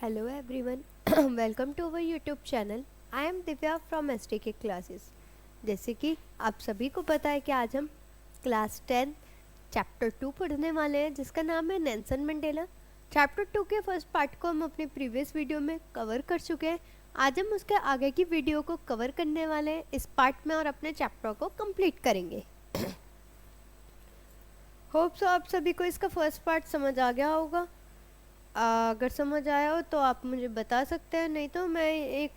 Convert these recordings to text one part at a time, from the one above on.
Hello everyone, welcome to our YouTube channel. I am Divya from STK classes. जैसे कि आप सभी को पता है कि आज हम क्लास 10 चैप्टर 2 पढ़ने वाले हैं जिसका नाम है नेल्सन मंडेला। चैप्टर 2 के फर्स्ट पार्ट को हम अपने प्रीवियस वीडियो में कवर कर चुके हैं। आज हम उसके आगे की वीडियो को कवर करने वाले हैं इस पार्ट में और अपने चैप्टर को कंप्लीट करेंगे। होप सो आप सभी को इसका फर्स्ट पार्ट समझ आ गया होगा। अगर समझ आया हो तो आप मुझे बता सकते हैं, नहीं तो मैं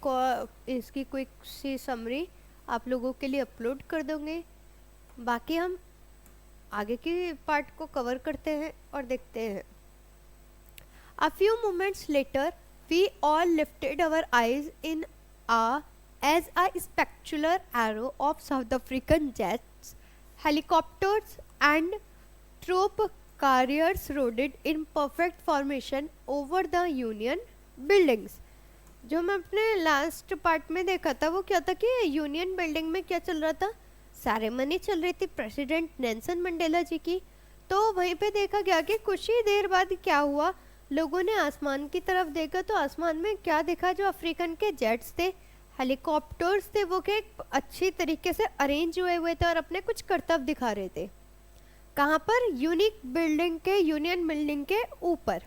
इसकी क्विक सी समरी आप लोगों के लिए अपलोड कर दूँगी। बाकी हम आगे की पार्ट को कवर करते हैं और देखते हैं। A few moments later, we all lifted our eyes in awe as a spectacular arrow of South African jets, helicopters and troop carriers rode in perfect formation over the Union buildings. जो मैं अपने last part में देखा था वो क्या था कि यूनियन बिल्डिंग में क्या चल रहा था, सेरेमनी चल रही थी प्रेसिडेंट नेल्सन मंडेला जी की। तो वहीं पे देखा गया कि कुछ ही देर बाद क्या हुआ, लोगों ने आसमान की तरफ देखा तो आसमान में क्या देखा, जो अफ्रीकन के जेट्स थे, हेलीकॉप्टर्स थे, वो के अच्छी तरीके से अरेंज हुए थे और अपने कुछ करतब दिखा रहे थे। कहाँ पर? यूनियन बिल्डिंग के ऊपर।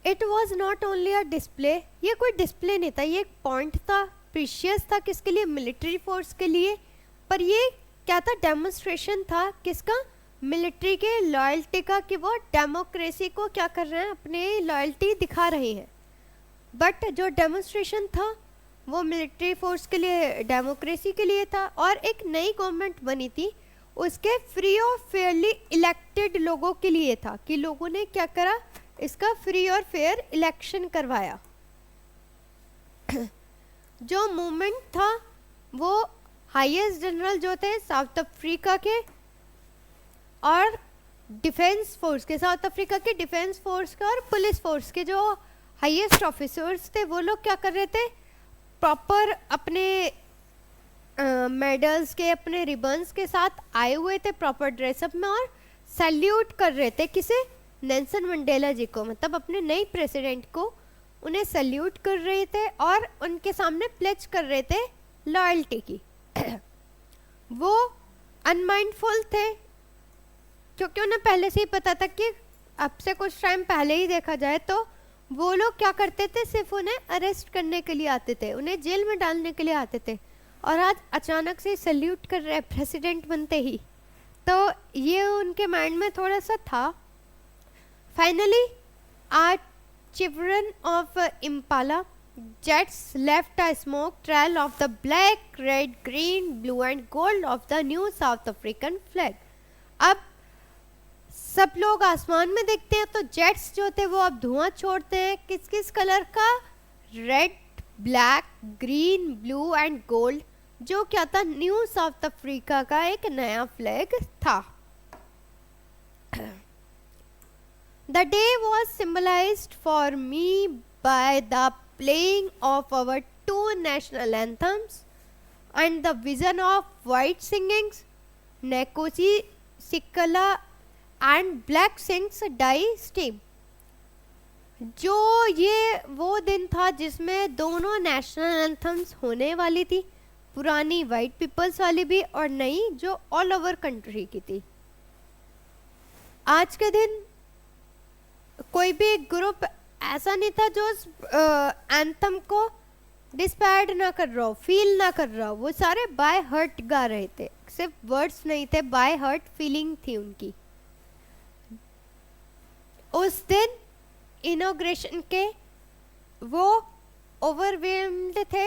It was not only a display, ये कोई डिस्प्ले नहीं था, ये एक पॉइंट था, प्रीशियस था किसके लिए? मिलिट्री फोर्स के लिए। पर ये क्या था? डेमोन्स्ट्रेशन था किसका? मिलिट्री के लॉयल्टी का, कि वो डेमोक्रेसी को क्या कर रहे हैं, अपने लॉयल्टी दिखा रहे हैं। बट जो डेमोन्स्ट्रेशन था वो मिलिट्री फोर्स के लिए, डेमोक्रेसी के लिए था। और एक नई गवर्नमेंट बनी थी, उसके फ्री और फेयरली इलेक्टेड लोगों के लिए था, कि लोगों ने क्या करा, इसका फ्री और फेयर इलेक्शन करवाया। जो मूवमेंट था वो हाईएस्ट जनरल जो थे साउथ अफ्रीका के और डिफेंस फोर्स के, साउथ अफ्रीका के डिफेंस फोर्स के और पुलिस फोर्स के जो हाईएस्ट ऑफिसर्स थे, वो लोग क्या कर रहे थे, प्रॉपर अपने मेडल्स के, अपने रिबन्स के साथ आए हुए थे प्रॉपर ड्रेसअप में और सैल्यूट कर रहे थे किसे? नेल्सन मंडेला जी को, मतलब अपने नए प्रेसिडेंट को उन्हें सैल्यूट कर रहे थे और उनके सामने प्लेज कर रहे थे लॉयल्टी की। वो अनमाइंडफुल थे क्योंकि उन्हें पहले से ही पता था कि अब से कुछ टाइम पहले ही देखा जाए तो वो लोग क्या करते थे, सिर्फ उन्हें अरेस्ट करने के लिए आते थे, उन्हें जेल में डालने के लिए आते थे। और आज अचानक से सैल्यूट कर रहे प्रेसिडेंट बनते ही, तो ये उनके माइंड में थोड़ा सा था। Finally a children of Impala jets left a smoke trail of the black, red, green, blue and gold of the new South African flag. अब सब लोग आसमान में देखते हैं तो जेट्स जो थे वो अब धुआं छोड़ते हैं, किस किस कलर का? Red, black, green, blue and gold, जो क्या था, न्यू साउथ अफ्रीका का एक नया फ्लैग था। The day was symbolised for me by the playing of our two national anthems and the vision of white singings, Nkosi Sikelela and black sings Die Stem. जो ये वो दिन था जिसमें दोनों नेशनल एंथम्स होने वाली थी, पुरानी वाइट पीपल्स वाली भी और नई जो ऑल ओवर कंट्री की थी। आज के दिन कोई भी ग्रुप ऐसा नहीं था जो एंथम को डिस्पायर्ड ना कर रहा हो, फील ना कर रहा हो, वो सारे बाय हार्ट गा रहे थे, सिर्फ वर्ड्स नहीं थे, बाय हार्ट फीलिंग थी उनकी। उस दिन इनॉग्रेशन के वो ओवरवेल्म्ड थे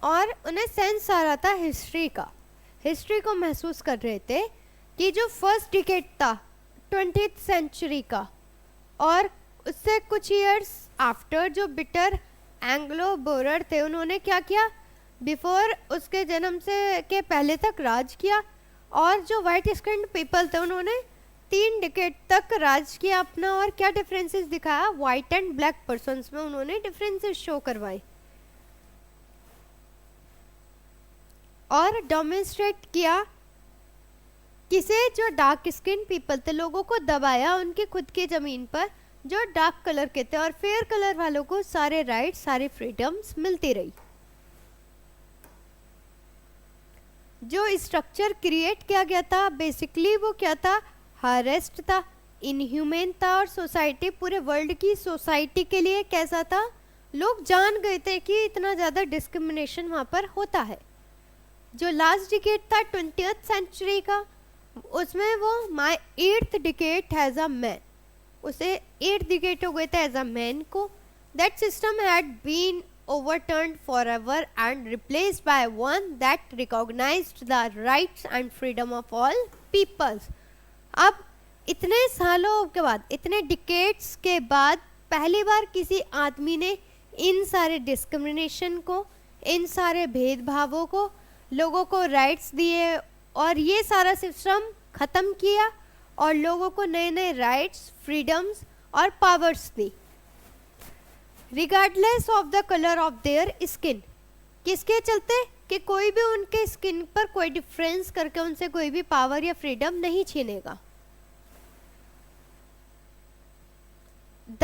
और उन्हें सेंस आ रहा था हिस्ट्री का, हिस्ट्री को महसूस कर रहे थे कि जो फर्स्ट डिकेड था 20th सेंचुरी का, और उससे कुछ ईयर्स आफ्टर जो बिटर एंग्लो बोरर थे, उन्होंने क्या किया, बिफोर उसके जन्म से के पहले तक राज किया। और जो वाइट स्किन्ड पीपल थे उन्होंने 3 डिकेड तक राज किया अपना। और क्या डिफरेंसेस दिखाया, वाइट एंड ब्लैक पर्सन्स में उन्होंने डिफरेंसेस शो करवाए और डेमोन्स्ट्रेट किया किसे, जो डार्क स्किन पीपल थे, लोगों को दबाया उनकी खुद की ज़मीन पर, जो डार्क कलर के थे, और फेयर कलर वालों को सारे राइट्स, सारी फ्रीडम्स मिलती रही। जो स्ट्रक्चर क्रिएट किया गया था बेसिकली वो क्या था, हरेस्ट था, इनह्यूमेन था, और सोसाइटी, पूरे वर्ल्ड की सोसाइटी के लिए कैसा था, लोग जान गए थे कि इतना ज़्यादा डिस्क्रिमिनेशन वहाँ पर होता है। जो लास्ट डिकेड था 20th सेंचुरी का, उसमें वो my 8th decade has a man, उसे 8th डिकेड हो गए थे एज अ मैन को। That system had been overturned forever and replaced by one that recognized the rights and freedom of all peoples. अब इतने सालों के बाद, इतने डिकेड्स के बाद पहली बार किसी आदमी ने इन सारे डिस्क्रिमिनेशन को, इन सारे भेदभावों को, लोगों को राइट्स दिए और ये सारा सिस्टम ख़त्म किया और लोगों को नए नए राइट्स, फ्रीडम्स और powers the, regardless of the colour of their skin. किसके चलते कि कोई भी उनके स्किन पर कोई डिफरेंस करके उनसे कोई भी पावर या फ्रीडम नहीं छीनेगा।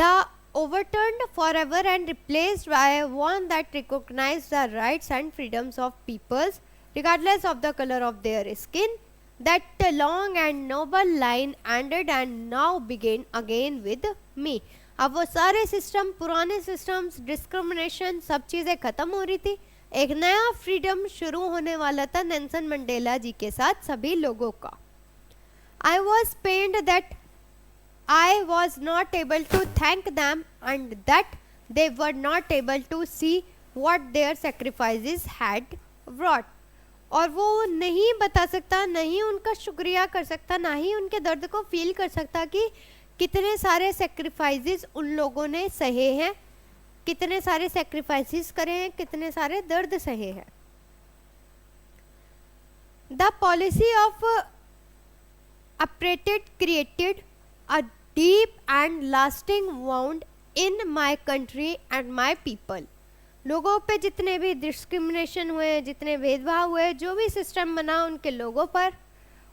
The overturned forever and replaced by one that recognized the rights and freedoms of peoples regardless of the color of their skin. That long and noble line ended and now began again with me. अब वो सारे system, पुराने systems, discrimination, सब चीज़ें ख़त्म हो रही थी, एक नया फ्रीडम शुरू होने वाला था नेल्सन मंडेला जी के साथ सभी लोगों का। I was pained that I was not able to thank them and that they were not able to see what their sacrifices had wrought. और वो नहीं बता सकता, नहीं उनका शुक्रिया कर सकता, ना ही उनके दर्द को फील कर सकता कि कितने सारे सेक्रीफाइसेस उन लोगों ने सहे हैं, कितने सारे सेक्रीफाइसेस करे हैं, कितने सारे दर्द सहे हैं। The policy of apartheid created a deep and lasting wound in my country and my people. लोगों पे जितने भी डिस्क्रिमिनेशन हुए, जितने भेदभाव हुए, जो भी सिस्टम बना उनके लोगों पर,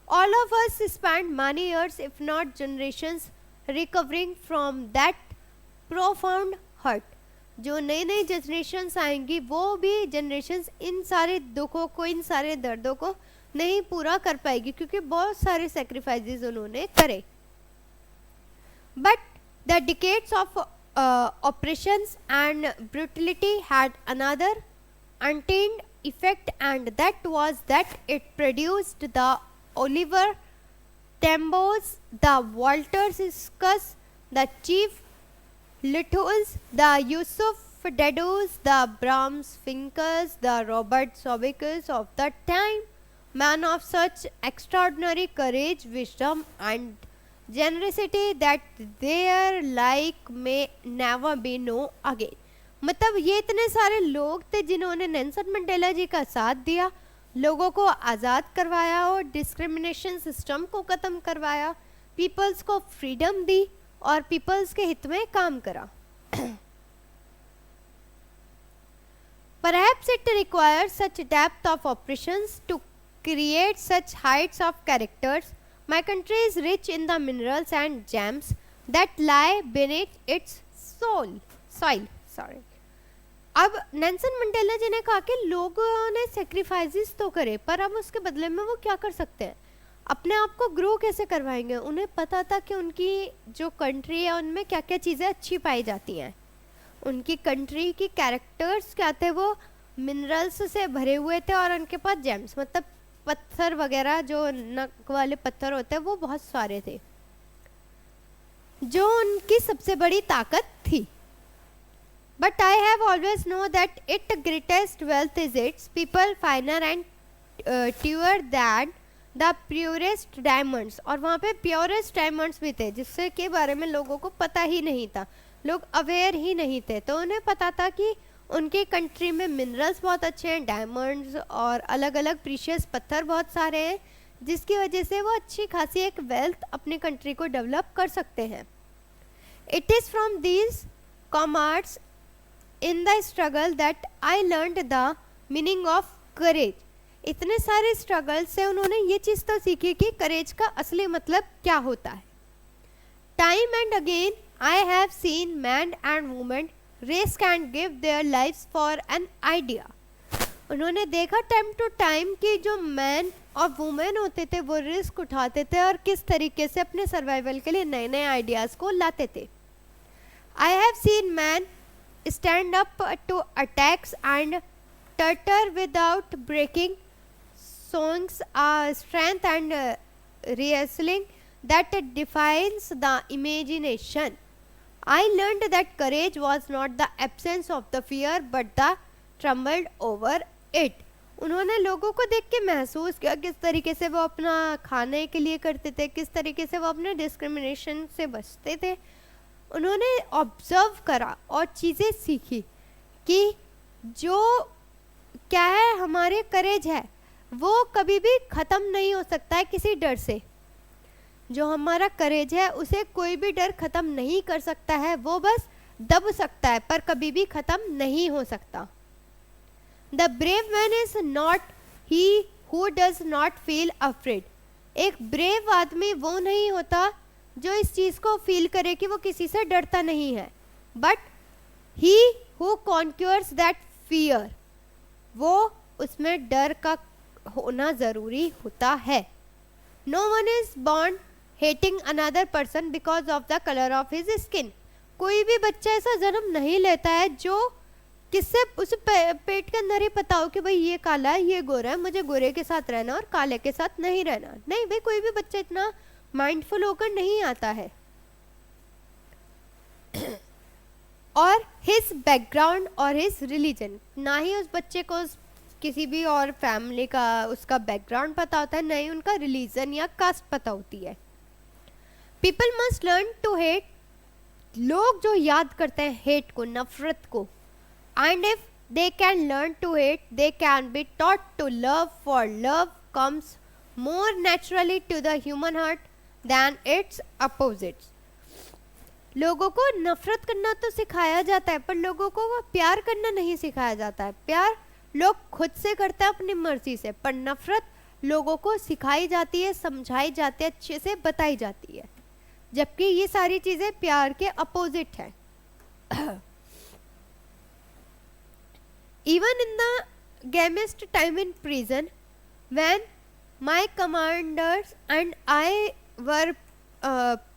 all of us spend many years if not generations recovering from that profound hurt. जो नई नई जनरेशन्स आएंगी वो भी जनरेशन्स इन सारे दुखों को, इन सारे दर्दों को नहीं पूरा कर पाएगी क्योंकि बहुत सारे सेक्रीफाइसेस उन्होंने करे। But the decades of oppressions and brutality had another untamed effect, and that was that it produced the Oliver Tambos, the Walter Siskus, the Chief Littles, the Yusuf Dadus, the Brahms Finkers, the Robert Sobekers of the time, man of such extraordinary courage, wisdom and generosity that their like may never be known again. मतलब ये इतने सारे लोग थे जिन्होंने Nelson Mandela जी का साथ दिया, लोगों को आज़ाद करवाया और डिस्क्रिमिनेशन सिस्टम को ख़त्म करवाया, पीपल्स को फ्रीडम दी और पीपल्स के हित में काम करा। Perhaps it requires such depth of operations to create such heights of characters. My country is rich in the minerals and gems that lie beneath its soil. अब नेल्सन मंडेला जी ने कहा कि लोगों ने सेक्रीफाइसेस तो करे, पर अब उसके बदले में वो क्या कर सकते हैं, अपने आप को ग्रो कैसे करवाएंगे। उन्हें पता था कि उनकी जो कंट्री है उनमें क्या क्या चीज़ें अच्छी पाई जाती हैं, उनकी कंट्री की कैरेक्टर्स क्या थे, वो मिनरल्स से भरे हुए थे और उनके पास जेम्स मतलब पत्थर वगैरह, जो नक वाले पत्थर होते हैं, वो बहुत सारे थे, जो उनकी सबसे बड़ी ताकत थी। But I have always known that it greatest wealth is its people finer and truer that the purest diamonds. और वहाँ पे प्योरेस्ट डायमंड्स भी थे जिससे के बारे में लोगों को पता ही नहीं था, लोग अवेयर ही नहीं थे, तो उन्हें पता था कि उनकी कंट्री में मिनरल्स बहुत अच्छे हैं, डायमंड्स और अलग अलग प्रीशियस पत्थर बहुत सारे हैं, जिसकी वजह से वो अच्छी खासी एक वेल्थ अपनी कंट्री को डेवलप कर सकते हैं। It is from these commerce in the struggle that I learned the meaning of courage. इतने सारे स्ट्रगल से उन्होंने ये चीज़ तो सीखी कि करेज का असली मतलब क्या होता है। Time and again I have seen men and women risk and give their lives for an idea. उन्होंने देखा टाइम टू टाइम कि जो मैन और वुमेन होते थे वो रिस्क उठाते थे और किस तरीके से अपने सर्वाइवल के लिए नए नए आइडियाज़ को लाते थे. I have seen men stand up to attacks and tutor without breaking, songs strength and wrestling that defines the imagination. I learned that courage was not the absence of the fear but the trembled over it. उन्होंने लोगों को देख के महसूस किया किस तरीके से वो अपना खाने के लिए करते थे, किस तरीके से वो अपने डिस्क्रिमिनेशन से बचते थे. उन्होंने ऑब्जर्व करा और चीज़ें सीखी कि जो क्या है हमारे करेज है वो कभी भी ख़त्म नहीं हो सकता है किसी डर से. जो हमारा करेज है उसे कोई भी डर ख़त्म नहीं कर सकता है, वो बस दब सकता है पर कभी भी ख़त्म नहीं हो सकता. The brave man is not he who does not feel afraid. एक ब्रेव आदमी वो नहीं होता जो इस चीज़ को फील करे कि वो किसी से डरता नहीं है, but he who conquers that fear. वो उसमें डर का होना ज़रूरी होता है. No one is born hating another person because of the colour of his skin. कोई भी बच्चा ऐसा जन्म नहीं लेता है जो किससे उसे पेट के अंदर ही पता हो कि भाई ये काला है ये गोरा है, मुझे गोरे के साथ रहना और काले के साथ नहीं रहना. नहीं भाई, कोई भी बच्चा इतना माइंडफुल होकर नहीं आता है. और हिज बैकग्राउंड और हिज रिलीजन, ना ही उस बच्चे को किसी भी और फैमिली का उसका बैकग्राउंड पता होता है, ना ही उनका रिलीजन या कास्ट पता होती है. People must learn to hate. लोग जो याद करते हैं हेट को, नफरत को, and if they can learn to hate they can be taught to love, for love comes more naturally to the human heart than its opposites. लोगों को नफरत करना तो सिखाया जाता है पर लोगों को वो प्यार करना नहीं सिखाया जाता है. प्यार लोग खुद से करते हैं अपनी मर्जी से, पर नफरत लोगों को सिखाई जाती है, समझाई जाती है, अच्छे से बताई जाती है, जबकि ये सारी चीज़ें प्यार के अपोजिट हैं. Even in the grimmest time in prison when my commanders and I were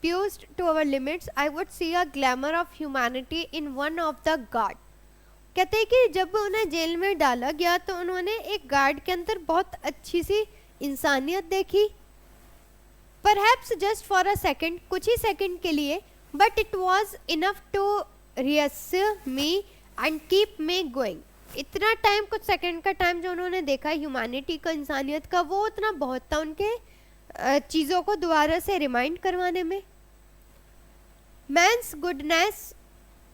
pushed to our limits, I would see a glamour of humanity in one of the guard. कहते हैं कि जब उन्हें जेल में डाला गया तो उन्होंने एक गार्ड के अंदर बहुत अच्छी सी इंसानियत देखी, perhaps just for a second, कुछ ही सेकंड के लिए, but it was enough to reassure me and keep me going. इतना टाइम, कुछ सेकंड का टाइम जो उन्होंने देखा ह्यूमैनिटी का, इंसानियत का, वो उतना बहुत था उनके चीज़ों को दोबारा से रिमाइंड करवाने में. Man's goodness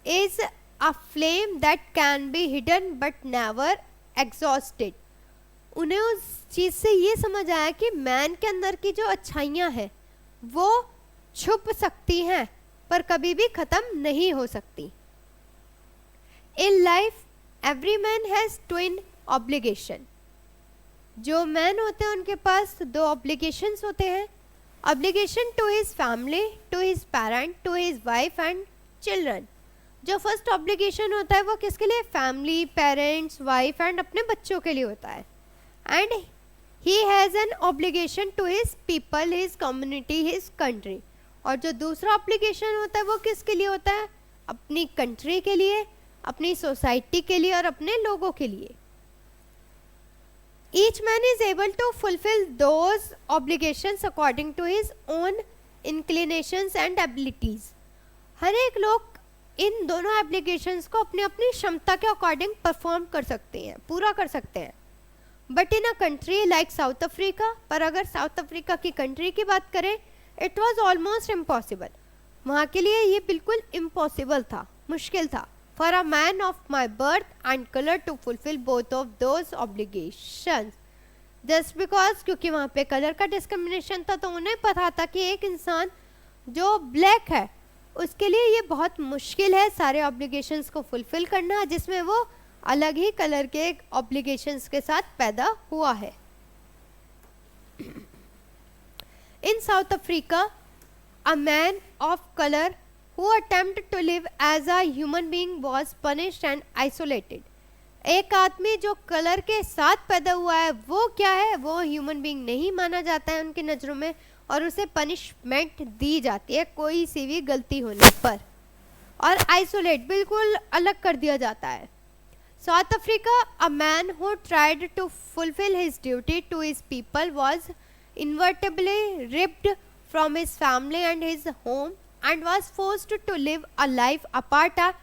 is a flame that can be hidden but never exhausted. उन्हें उस चीज़ से ये समझ आया कि मैन के अंदर की जो अच्छाइयाँ हैं वो छुप सकती हैं पर कभी भी ख़त्म नहीं हो सकती. In life every man has twin obligation. जो मैन होते हैं उनके पास दो ऑब्लिगेशंस होते हैं. Obligation to his family, to his parent, to his wife and children. जो फर्स्ट ऑब्लिगेशन होता है वो किसके लिए? फैमिली, पेरेंट्स, वाइफ एंड अपने बच्चों के लिए होता है. And he has an obligation to his people, his community, his country. और जो दूसरा ऑब्लिगेशन होता है वो किसके लिए होता है? अपनी कंट्री के लिए, अपनी सोसाइटी के लिए और अपने लोगों के लिए. Each man is able to fulfill those obligations according to his own inclinations and abilities. हर एक लोग इन दोनों एप्लीकेशंस को अपनी अपनी क्षमता के अकॉर्डिंग परफॉर्म कर सकते हैं, पूरा कर सकते हैं. But in a country like south Africa, पर अगर साउथ अफ्रीका की कंट्री की बात करें, इट वाज ऑलमोस्ट इम्पॉसिबल. वहाँ के लिए ये बिल्कुल इम्पॉसिबल था, मुश्किल था, for a man of my birth and color to fulfill both of those obligations. Just because, क्योंकि वहाँ पे कलर का डिस्क्रिमिनेशन था तो उन्हें पता था कि एक इंसान जो ब्लैक है उसके लिए ये बहुत मुश्किल है सारे ऑब्लिगेशंस को फुलफिल करना, जिसमें वो अलग ही कलर के ऑब्लिगेशंस के साथ पैदा हुआ है. In South Africa, a man of color who attempted to live as a human being was punished and isolated. एक आदमी जो कलर के साथ पैदा हुआ है वो क्या है, वो ह्यूमन बीइंग नहीं माना जाता है उनकी नज़रों में और उसे पनिशमेंट दी जाती है कोई सी भी गलती होने पर, और आइसोलेट बिल्कुल अलग कर दिया जाता है. South Africa, a man who tried to fulfill his duty to his people was inevitably ripped from his family and his home and was forced to live a life apart, a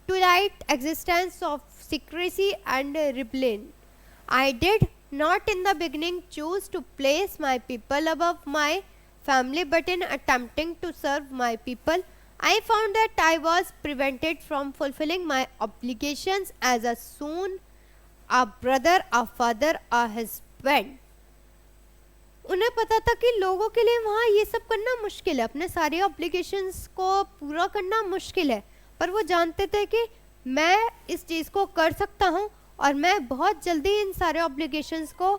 twilight existence of secrecy and rebellion. I did not in the beginning choose to place my people above my family, but in attempting to serve my people, I found that I was prevented from fulfilling my obligations as a son, a brother, a father, a husband. उन्हें पता था कि लोगों के लिए वहाँ ये सब करना मुश्किल है, अपने सारे ऑब्लिगेशंस को पूरा करना मुश्किल है, पर वो जानते थे कि मैं इस चीज़ को कर सकता हूँ और मैं बहुत जल्दी इन सारे ऑब्लिगेशंस को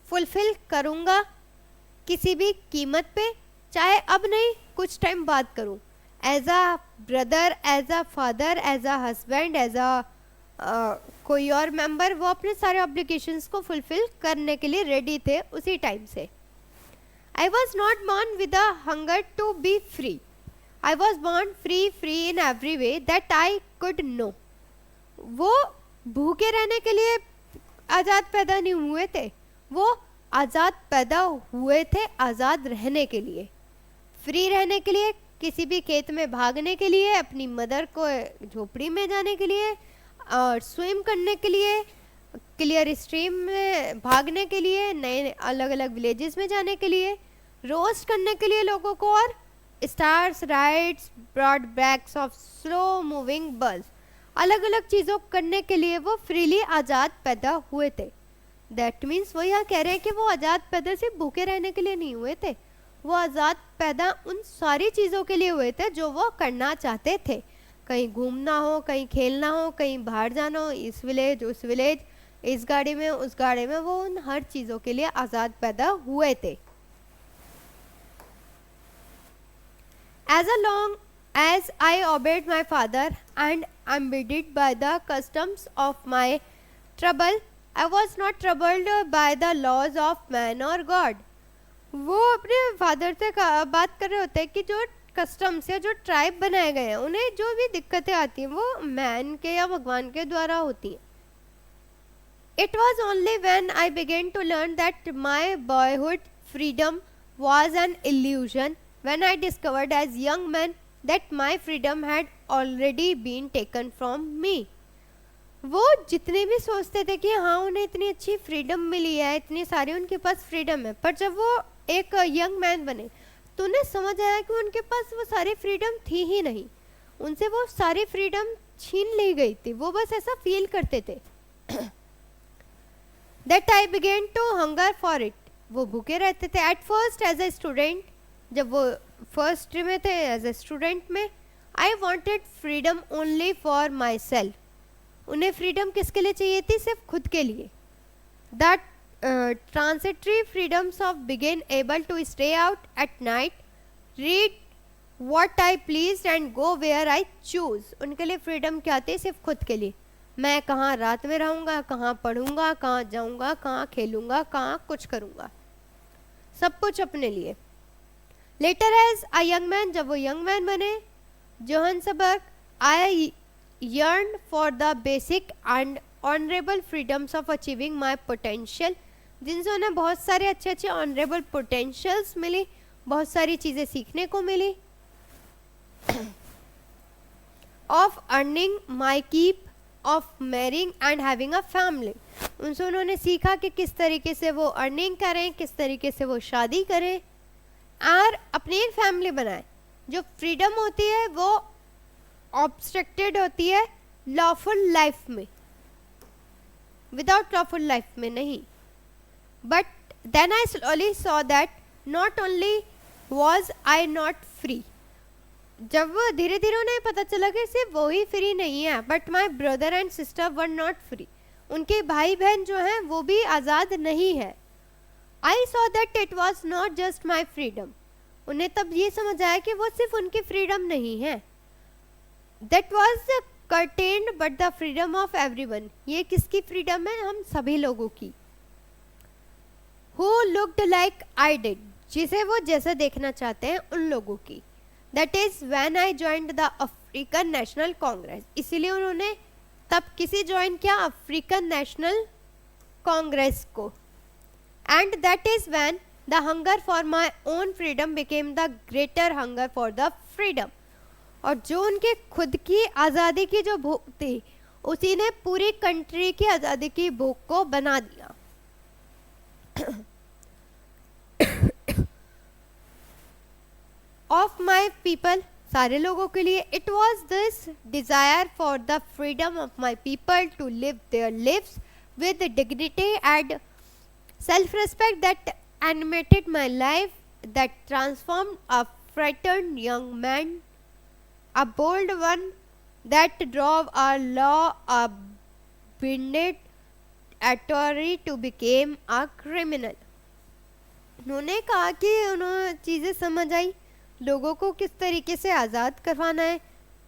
फुलफिल करूँगा किसी भी कीमत पे, चाहे अब नहीं कुछ टाइम बाद करूँ. As a brother, as a father, as a husband, as a कोई और मेंबर, वो अपने सारे ऑब्लिगेशंस को फुलफिल करने के लिए रेडी थे उसी टाइम से. I was not born with a hunger to be free. I was born free in every way that I could know. वो भूखे रहने के लिए आज़ाद पैदा नहीं हुए थे, वो आज़ाद पैदा हुए थे आज़ाद रहने के लिए, फ्री रहने के लिए, किसी भी खेत में भागने के लिए, अपनी मदर को झोपड़ी में जाने के लिए, और स्विम करने के लिए, क्लियर स्ट्रीम में भागने के लिए, नए अलग अलग विलेजेस में जाने के लिए, रोस्ट करने के लिए लोगों को, और stars, rides, broad backs of slow moving birds, अलग अलग चीज़ों करने के लिए वो फ्रीली आज़ाद पैदा हुए थे. दैट मीन्स वो यहाँ कह रहे हैं कि वो आज़ाद पैदा सिर्फ भूखे रहने के लिए नहीं हुए थे, वो आज़ाद पैदा उन सारी चीज़ों के लिए हुए थे जो वो करना चाहते थे. कहीं घूमना हो, कहीं खेलना हो, कहीं बाहर जाना हो, इस विलेज उस विलेज, इस गाड़ी में उस गाड़ी में, वो उन हर चीज़ों के लिए आज़ाद पैदा हुए थे. As long as I obeyed my father and abided by the customs of my trouble, I was not troubled by the laws of man or God. वो अपने फादर से बात कर रहे होते हैं कि जो कस्टम्स या जो ट्राइब बनाए गए हैं, उन्हें जो भी दिक्कतें आती हैं वो मैन के या भगवान के द्वारा होती हैं. It was only when I began to learn that my boyhood freedom was an illusion, when I discovered as young man that my freedom had already been taken from me. वो जितने भी सोचते थे कि हाँ उन्हें इतनी अच्छी फ्रीडम मिली है, इतनी सारी उनके पास फ्रीडम है, पर जब वो एक यंग मैन बने तो उन्हें समझ आया कि उनके पास वो सारी फ्रीडम थी ही नहीं, उनसे वो सारी फ्रीडम छीन ली गई थी. वो बस ऐसा फील करते थे. That I began to hunger for it. वो भूखे रहते थे. At first as a student, जब वो फर्स्ट में थे एज ए स्टूडेंट में, I wanted freedom only for myself. उन्हें फ्रीडम किसके लिए चाहिए थी? सिर्फ खुद के लिए. दैट ट्रांसिटरी फ्रीडम्स ऑफ बिगेन able to stay out at night, read what I please and go where I choose. उनके लिए फ्रीडम क्या थी? सिर्फ खुद के लिए. मैं कहाँ रात में रहूँगा, कहाँ पढ़ूँगा, कहाँ जाऊँगा, कहाँ खेलूँगा, कहाँ कुछ करूँगा, सब कुछ अपने लिए. Later as a young man, जब वो young man बने, Johannesburg, I yearned for the basic and honorable freedoms of achieving my potential, जिनसे उन्हें बहुत सारे अच्छे अच्छे honorable potentials मिली, बहुत सारी चीज़ें सीखने को मिली. Of earning my keep, of marrying and having a family. उनसे उन्होंने सीखा कि किस तरीके से वो अर्निंग करें, किस तरीके से वो शादी करें और अपनी एक फैमिली बनाए. जो फ्रीडम होती है वो ऑब्स्ट्रक्टेड होती है लॉफुल लाइफ में, विदाउट लॉफुल लाइफ में नहीं. But then I slowly saw that not only was I not free. जब वो धीरे धीरे उन्हें पता चला कि सिर्फ वो ही फ्री नहीं है, but my brother and sister were not free. उनके भाई बहन जो हैं वो भी आज़ाद नहीं है. I saw that it was not just my freedom. उन्हें तब ये समझ आया कि वो सिर्फ उनकी फ्रीडम नहीं है, that was curtained but the freedom of everyone. ये किसकी फ्रीडम है? हम सभी लोगों की. Who looked like I did, जिसे वो जैसा देखना चाहते हैं उन लोगों की. That is when I joined the African National Congress. इसीलिए उन्होंने तब किसी ज्वाइन किया? अफ्रीकन नेशनल कांग्रेस को. And that is when the hunger for my own freedom became the greater hunger for the freedom. और जो उनके खुद की आज़ादी की जो भूख थी, उसी ने पूरी कंट्री की आज़ादी की भूख को बना दिया. Of my people, सारे लोगों के लिए. It was this desire for the freedom of my people to live their lives with dignity and self-respect that animated my life, that transformed a frightened young man, a bold one, that drove a law-abiding Tory to become a criminal. उन्होंने कहा कि उन्होंने चीज़ें समझ आई, लोगों को किस तरीके से आज़ाद करवाना है.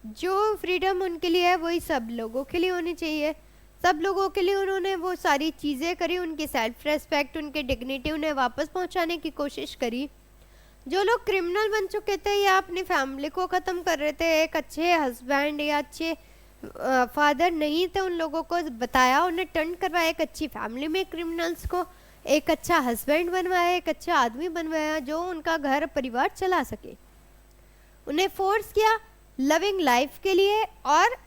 जो फ्रीडम उनके लिए है वही सब लोगों के लिए होनी चाहिए. सब लोगों के लिए उन्होंने वो सारी चीज़ें करी. उनकी सेल्फ रेस्पेक्ट, उनके डिग्निटी उन्हें वापस पहुंचाने की कोशिश करी. जो लोग क्रिमिनल बन चुके थे या अपनी फैमिली को ख़त्म कर रहे थे, एक अच्छे हस्बैंड या अच्छे फादर नहीं थे, उन लोगों को बताया, उन्हें टर्न करवाया एक अच्छी फैमिली में. क्रिमिनल्स को एक अच्छा हस्बैंड बनवाया, एक अच्छा आदमी बनवाया जो उनका घर परिवार चला सके. उन्हें फोर्स किया लविंग लाइफ के लिए और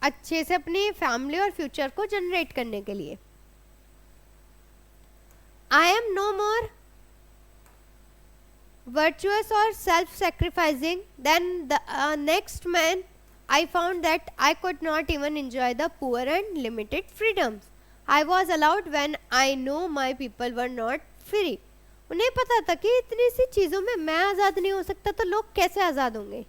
अच्छे से अपनी फैमिली और फ्यूचर को जनरेट करने के लिए. I am no more virtuous or self-sacrificing than the next man. I found that I could not even enjoy the poor and limited freedoms I was allowed when I know my people were not free. उन्हें पता था कि इतनी सी चीज़ों में मैं आज़ाद नहीं हो सकता तो लोग कैसे आज़ाद होंगे.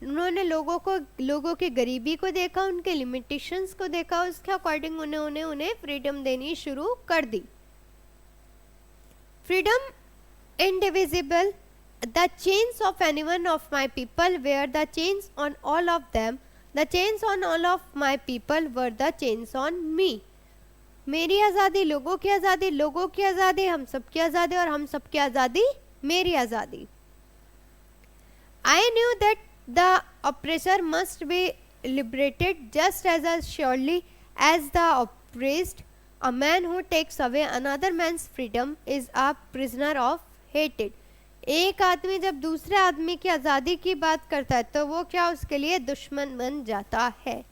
उन्होंने लोगों की गरीबी को देखा, उनके लिमिटेशंस को देखा, उसके अकॉर्डिंग उन्हें फ्रीडम देनी शुरू कर दी. Freedom indivisible. The chains of any one of my people were the chains on all of them. The chains on all of my people were the chains on me. मेरी आज़ादी, लोगों की आज़ादी, लोगों की आज़ादी, हम सबकी आज़ादी और हम सबकी आज़ादी मेरी आज़ादी. I knew that the oppressor must be liberated just as surely as the oppressed. A man who takes away another man's freedom is a prisoner of hated. एक आदमी जब दूसरे आदमी की आज़ादी की बात करता है तो वो क्या उसके लिए दुश्मन बन जाता है.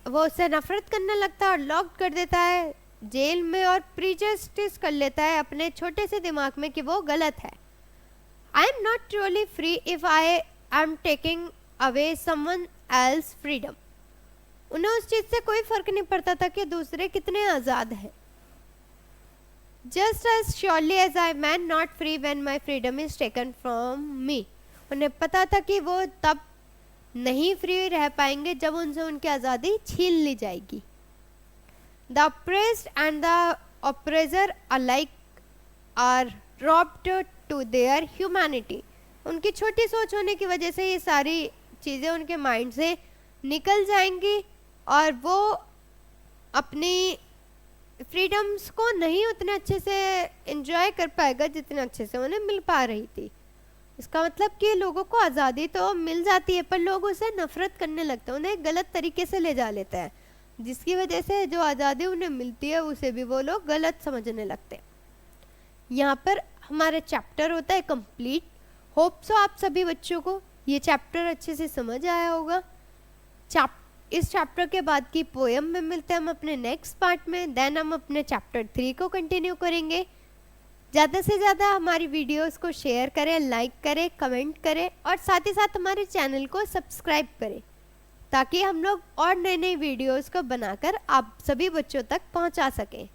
वो उससे नफरत करने लगता है और लॉक कर देता है जेल में और प्रीजस्टिस कर लेता है अपने छोटे से दिमाग में कि वो गलत है. I am not truly free if I am taking away someone else freedom. उन्हें उस चीज़ से कोई फर्क नहीं पड़ता था कि दूसरे कितने आज़ाद हैं. Just as surely as I am not free when my freedom is taken from me. उन्हें पता था कि वो तब नहीं फ्री रह पाएंगे जब उनसे उनकी आज़ादी छीन ली जाएगी. The oppressed and the oppressor alike are robbed to their humanity. उनकी छोटी सोच होने की वजह से ये सारी चीज़ें उनके माइंड से निकल जाएंगी और वो अपनी फ्रीडम्स को नहीं उतने अच्छे से एंजॉय कर पाएगा जितने अच्छे से उन्हें मिल पा रही थी. इसका मतलब कि लोगों को आज़ादी तो मिल जाती है पर लोग उसे नफ़रत करने लगते हैं, उन्हें गलत तरीके से ले जा लेते हैं, जिसकी वजह से जो आज़ादी उन्हें मिलती है उसे भी वो लोग गलत समझने लगते हैं. यहाँ पर हमारा चैप्टर होता है कंप्लीट. होप सो आप सभी बच्चों को ये चैप्टर अच्छे से समझ आया होगा. इस चैप्टर के बाद की पोएम में मिलते हैं हम अपने नेक्स्ट पार्ट में. देन हम अपने चैप्टर 3 को कंटिन्यू करेंगे. ज़्यादा से ज़्यादा हमारी वीडियोस को शेयर करें, लाइक करें, कमेंट करें और साथ ही साथ हमारे चैनल को सब्सक्राइब करें ताकि हम लोग और नई नई वीडियोस को बनाकर आप सभी बच्चों तक पहुंचा सकें.